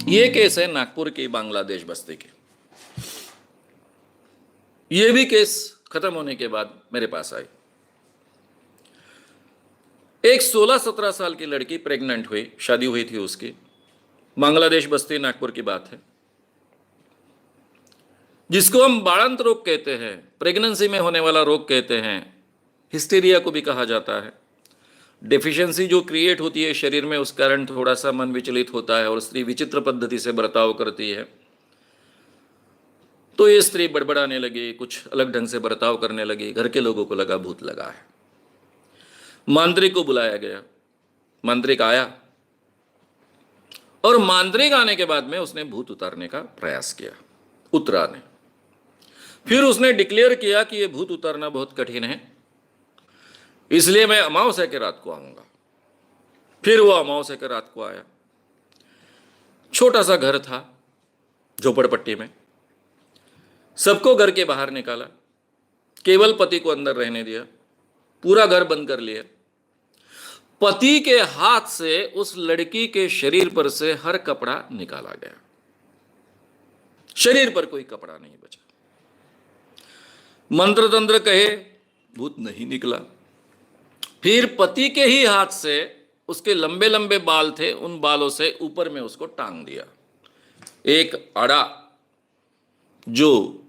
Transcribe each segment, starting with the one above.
ये केस है नागपुर की बांग्लादेश बस्ती के। ये भी केस खत्म होने के बाद मेरे पास आई। एक 16-17 साल की लड़की प्रेग्नेंट हुई, शादी हुई थी उसकी। बांग्लादेश बस्ती नागपुर की बात है, जिसको हम बाड़ंत रोग कहते हैं, प्रेगनेंसी में होने वाला रोग कहते हैं, हिस्टीरिया को भी कहा जाता है। डेफिशिएंसी जो क्रिएट होती है शरीर में, उस कारण थोड़ा सा मन विचलित होता है और स्त्री विचित्र पद्धति से बर्ताव करती है। तो ये स्त्री बड़बड़ाने लगी, कुछ अलग ढंग से बर्ताव करने लगी। घर के लोगों को लगा भूत लगा है। मांत्रिक को बुलाया गया, मांत्रिक आया और मांत्रिक आने के बाद में उसने भूत उतारने का प्रयास किया। उतरा नहीं। फिर उसने डिक्लेयर किया कि यह भूत उतारना बहुत कठिन है, इसलिए मैं अमावस्या के रात को आऊंगा। फिर वो अमावस्या के रात को आया। छोटा सा घर था झोपड़पट्टी में। सबको घर के बाहर निकाला, केवल पति को अंदर रहने दिया। पूरा घर बंद कर लिया। पति के हाथ से उस लड़की के शरीर पर से हर कपड़ा निकाला गया। शरीर पर कोई कपड़ा नहीं बचा। मंत्र तंत्र कहे, भूत नहीं निकला। फिर पति के ही हाथ से उसके लंबे लंबे बाल थे, उन बालों से ऊपर में उसको टांग दिया। एक आड़ा जो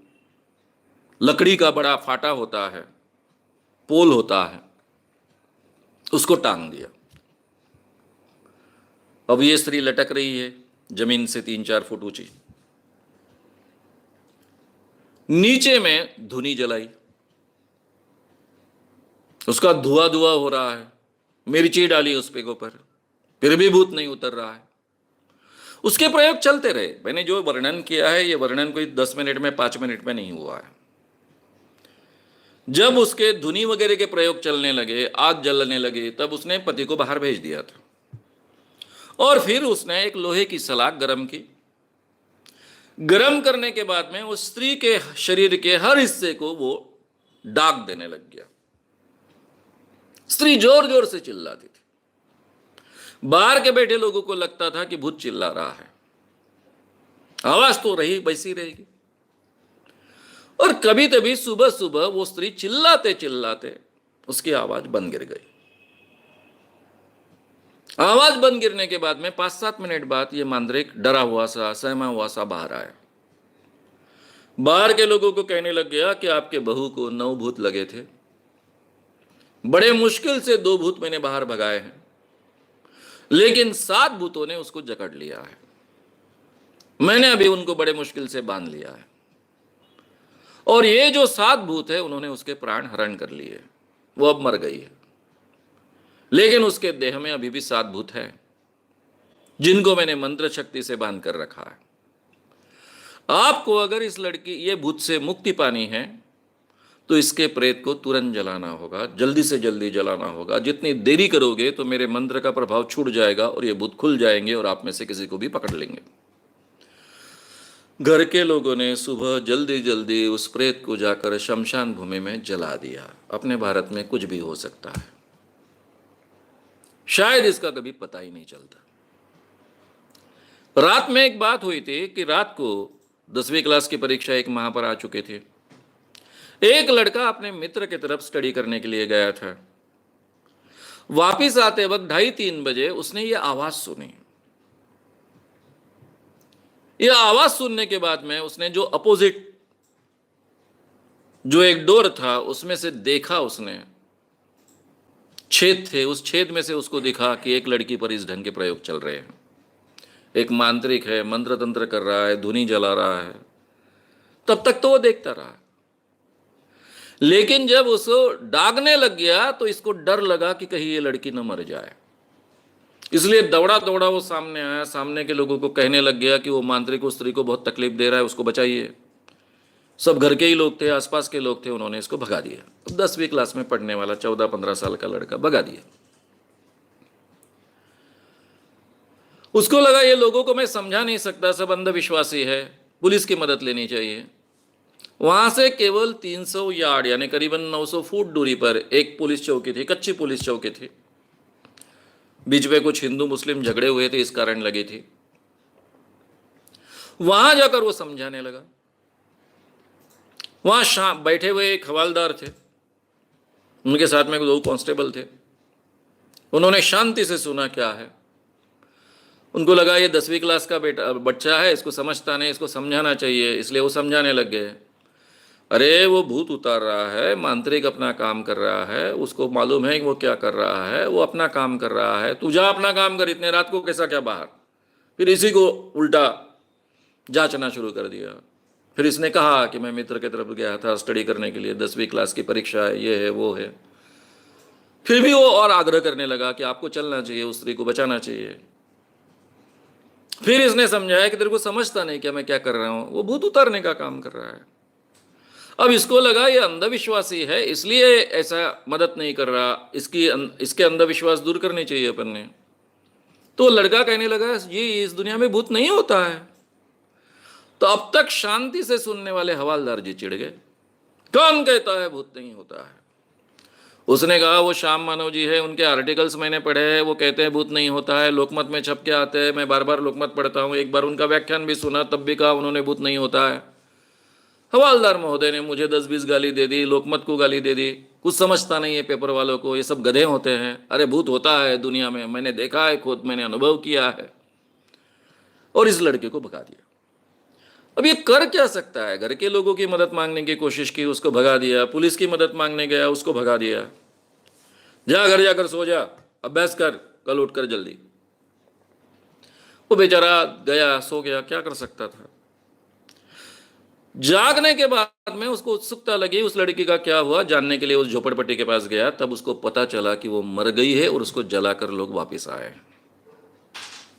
लकड़ी का बड़ा फाटा होता है, पोल होता है, उसको टांग दिया। अब ये स्त्री लटक रही है जमीन से 3-4 फुट ऊंची। नीचे में धुनी जलाई, उसका धुआं धुआं हो रहा है। मिर्ची डाली उस पे ऊपर, फिर भी भूत नहीं उतर रहा है। उसके प्रयोग चलते रहे। मैंने जो वर्णन किया है, ये वर्णन कोई 10 मिनट में 5 मिनट में नहीं हुआ है। जब उसके धुनी वगैरह के प्रयोग चलने लगे, आग जलने लगी, तब उसने पति को बाहर भेज दिया था। और फिर उसने एक लोहे की सलाख गरम की। गरम करने के बाद में उस स्त्री के शरीर के हर हिस्से को वो दाग देने लग गया। स्त्री जोर जोर से चिल्लाती थी। बाहर के बैठे लोगों को लगता था कि भूत चिल्ला रहा है। आवाज तो रही वैसी रहेगी। और कभी कभी सुबह सुबह वो स्त्री चिल्लाते चिल्लाते उसकी आवाज बंद गिर गई। आवाज बंद गिरने के बाद में 5-7 मिनट बाद ये मांत्रिक डरा हुआ सा, सहमा हुआ सा बाहर आया। बाहर के लोगों को कहने लग गया कि आपके बहू को 9 भूत लगे थे। बड़े मुश्किल से 2 भूत मैंने बाहर भगाए हैं, लेकिन 7 भूतों ने उसको जकड़ लिया है। मैंने अभी उनको बड़े मुश्किल से बांध लिया है। और ये जो 7 भूत है, उन्होंने उसके प्राण हरण कर लिए। वो अब मर गई है, लेकिन उसके देह में अभी भी 7 भूत है, जिनको मैंने मंत्र शक्ति से बांध कर रखा है। आपको अगर इस लड़की ये भूत से मुक्ति पानी है, तो इसके प्रेत को तुरंत जलाना होगा, जल्दी से जल्दी जलाना होगा। जितनी देरी करोगे तो मेरे मंत्र का प्रभाव छूट जाएगा और ये भूत खुल जाएंगे और आप में से किसी को भी पकड़ लेंगे। घर के लोगों ने सुबह जल्दी जल्दी उस प्रेत को जाकर शमशान भूमि में जला दिया। अपने भारत में कुछ भी हो सकता है, शायद इसका कभी पता ही नहीं चलता। रात में एक बात हुई थी कि रात को 10वीं क्लास की परीक्षा एक माह पर आ चुके थे। एक लड़का अपने मित्र की तरफ स्टडी करने के लिए गया था। वापिस आते वक्त 2:30-3 बजे उसने ये आवाज सुनी। यह आवाज सुनने के बाद में उसने जो अपोजिट जो एक डोर था उसमें से देखा। उसने छेद थे, उस छेद में से उसको दिखा कि एक लड़की पर इस ढंग के प्रयोग चल रहे हैं। एक मांत्रिक है, मंत्र तंत्र कर रहा है, धुनी जला रहा है। तब तक तो वो देखता रहा, लेकिन जब उसको दागने लग गया तो इसको डर लगा कि कहीं ये लड़की न मर जाए। इसलिए दौड़ा दौड़ा वो सामने आया। सामने के लोगों को कहने लग गया कि वो मांत्रिक उस स्त्री को बहुत तकलीफ दे रहा है, उसको बचाइए। सब घर के ही लोग थे, आसपास के लोग थे, उन्होंने इसको भगा दिया। 10वीं क्लास में पढ़ने वाला 14-15 साल का लड़का भगा दिया। उसको लगा ये लोगों को मैं समझा नहीं सकता, सब अंधविश्वासी है, पुलिस की मदद लेनी चाहिए। वहां से केवल 300 यार्ड यानी करीबन 900 फुट दूरी पर एक पुलिस चौकी थी, कच्ची पुलिस चौकी थी। बीच में कुछ हिंदू मुस्लिम झगड़े हुए थे, इस कारण लगी थी। वहां जाकर वो समझाने लगा। वहां बैठे हुए एक हवालदार थे, उनके साथ में 2 कांस्टेबल थे। उन्होंने शांति से सुना क्या है। उनको लगा ये 10वीं क्लास का बच्चा है, इसको समझता नहीं, इसको समझाना चाहिए, इसलिए वो समझाने लग गए। अरे वो भूत उतार रहा है, मांत्रिक अपना काम कर रहा है, उसको मालूम है कि वो क्या कर रहा है, वो अपना काम कर रहा है, तू जा अपना काम कर, इतने रात को कैसा क्या बाहर। फिर इसी को उल्टा जांचना शुरू कर दिया। फिर इसने कहा कि मैं मित्र की तरफ गया था स्टडी करने के लिए, 10वीं क्लास की परीक्षा है, ये है वो है। फिर भी वो और आग्रह करने लगा कि आपको चलना चाहिए, उस स्त्री को बचाना चाहिए। फिर इसने समझाया कि तेरे को समझता नहीं क्या मैं क्या कर रहा हूं, वो भूत उतारने का काम कर रहा है। अब इसको लगा ये अंधविश्वासी है, इसलिए ऐसा मदद नहीं कर रहा, इसके अंधविश्वास दूर करनी चाहिए अपन ने। तो लड़का कहने लगा ये इस दुनिया में भूत नहीं होता है। तो अब तक शांति से सुनने वाले हवालदार जी चिढ़ गए, कौन कहता है भूत नहीं होता है। उसने कहा वो श्याम मानव जी है, उनके आर्टिकल्स मैंने पढ़े हैं, वो कहते हैं भूत नहीं होता है, लोकमत में छप के आते हैं, मैं बार बार लोकमत पढ़ता हूँ, एक बार उनका व्याख्यान भी सुना, तब भी कहा उन्होंने भूत नहीं होता है। हवालदार महोदय ने मुझे 10-20 गाली दे दी, लोकमत को गाली दे दी, कुछ समझता नहीं है पेपर वालों को, ये सब गधे होते हैं। अरे भूत होता है दुनिया में, मैंने देखा है, खुद मैंने अनुभव किया है। और इस लड़के को भगा दिया। अब ये कर क्या सकता है? घर के लोगों की मदद मांगने की कोशिश की, उसको भगा दिया। पुलिस की मदद मांगने गया, उसको भगा दिया। जा घर जाकर सो जा, अभ्यास कर, कल उठकर जल्दी। वो बेचारा गया, सो गया, क्या कर सकता था। जागने के बाद में उसको उत्सुकता लगी उस लड़की का क्या हुआ जानने के लिए। उस झोपड़पट्टी के पास गया, तब उसको पता चला कि वो मर गई है और उसको जलाकर लोग वापस आए।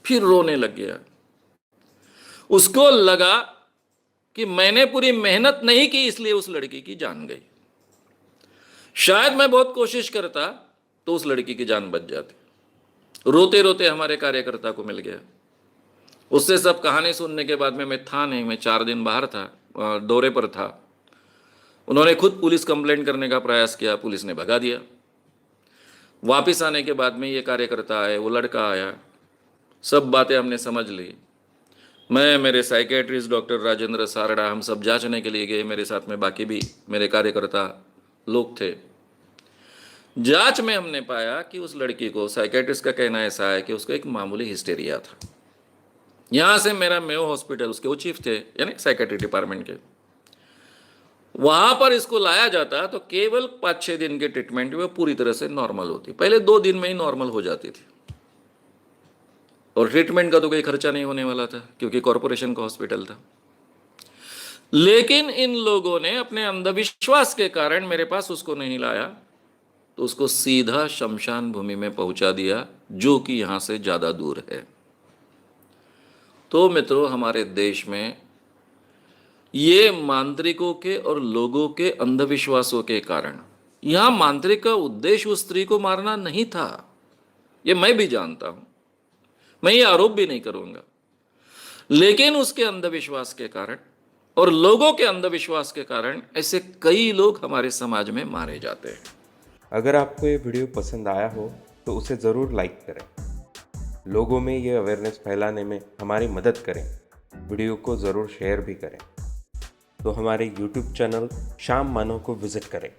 फिर रोने लग गया। उसको लगा कि मैंने पूरी मेहनत नहीं की, इसलिए उस लड़की की जान गई। शायद मैं बहुत कोशिश करता तो उस लड़की की जान बच जाती। रोते रोते हमारे कार्यकर्ता को मिल गया। उससे सब कहानी सुनने के बाद में मैं था नहीं, मैं 4 दिन बाहर था, दौरे पर था। उन्होंने खुद पुलिस कंप्लेंट करने का प्रयास किया, पुलिस ने भगा दिया। वापस आने के बाद में ये कार्यकर्ता आए, वो लड़का आया, सब बातें हमने समझ ली। मैं, मेरे साइकेट्रिस्ट डॉक्टर राजेंद्र सारड़ा, हम सब जांचने के लिए गए। मेरे साथ में बाकी भी मेरे कार्यकर्ता लोग थे। जांच में हमने पाया कि उस लड़की को, साइकेट्रिस्ट का कहना ऐसा है कि उसको एक मामूली हिस्टेरिया था। यहाँ से मेरा मेयो हॉस्पिटल, उसके वो चीफ थे, यानी साइकेट्री डिपार्टमेंट के, वहाँ पर इसको लाया जाता तो केवल 5-6 दिन के ट्रीटमेंट में पूरी तरह से नॉर्मल होती। पहले 2 दिन में ही नॉर्मल हो जाती थी। और ट्रीटमेंट का तो कोई खर्चा नहीं होने वाला था, क्योंकि कॉरपोरेशन का हॉस्पिटल था। लेकिन इन लोगों ने अपने अंधविश्वास के कारण मेरे पास उसको नहीं लाया, तो उसको सीधा शमशान भूमि में पहुंचा दिया, जो कि यहां से ज़्यादा दूर है। तो मित्रों, हमारे देश में ये मांत्रिकों के और लोगों के अंधविश्वासों के कारण, यहां मांत्रिक का उद्देश्य उस स्त्री को मारना नहीं था, ये मैं भी जानता हूं, मैं ये आरोप भी नहीं करूंगा। लेकिन उसके अंधविश्वास के कारण और लोगों के अंधविश्वास के कारण ऐसे कई लोग हमारे समाज में मारे जाते हैं। अगर आपको ये वीडियो पसंद आया हो तो उसे ज़रूर लाइक करें, लोगों में ये अवेयरनेस फैलाने में हमारी मदद करें। वीडियो को ज़रूर शेयर भी करें। तो हमारे YouTube चैनल श्याम मानव को विज़िट करें।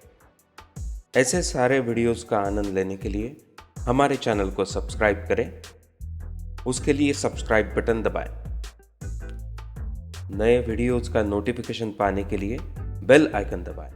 ऐसे सारे वीडियोस का आनंद लेने के लिए हमारे चैनल को सब्सक्राइब करें। उसके लिए सब्सक्राइब बटन दबाएं। नए वीडियोस का नोटिफिकेशन पाने के लिए बेल आइकन दबाएं।